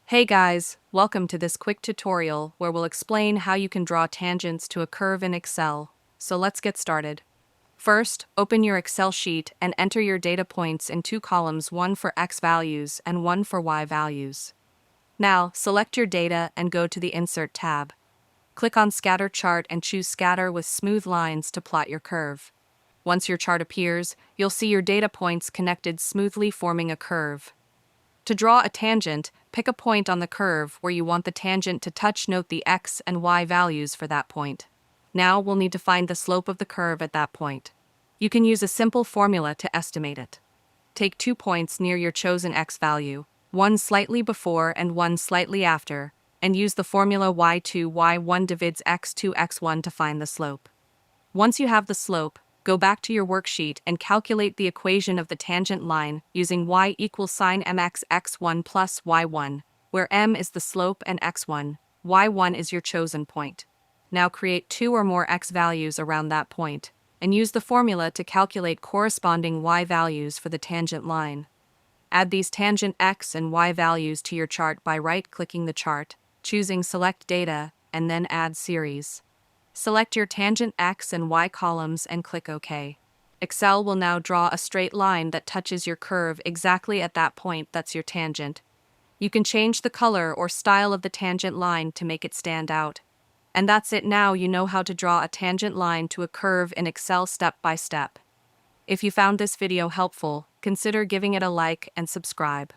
Hey guys, welcome to this quick tutorial where we'll explain how you can draw tangents to a curve in Excel. So let's get started. First, open your Excel sheet and enter your data points in two columns, one for X values and one for Y values. Now, select your data and go to the Insert tab. Click on Scatter Chart and choose Scatter with smooth lines to plot your curve. Once your chart appears, you'll see your data points connected smoothly, forming a curve. To draw a tangent, pick a point on the curve where you want the tangent to touch. Note the X and Y values for that point. Now we'll need to find the slope of the curve at that point. You can use a simple formula to estimate it. Take 2 points near your chosen X value, one slightly before and one slightly after, and use the formula y2 y1 divides x2 x1 to find the slope. Once you have the slope, go back to your worksheet and calculate the equation of the tangent line using y equals sine mx x1 plus y1, where m is the slope and x1, y1 is your chosen point. Now create 2 or more x values around that point, and use the formula to calculate corresponding y values for the tangent line. Add these tangent x and y values to your chart by right-clicking the chart, choosing Select Data, and then Add Series. Select your tangent X and Y columns and click OK. Excel will now draw a straight line that touches your curve exactly at that point. That's your tangent. You can change the color or style of the tangent line to make it stand out. And that's it. Now you know how to draw a tangent line to a curve in Excel step by step. If you found this video helpful, consider giving it a like and subscribe.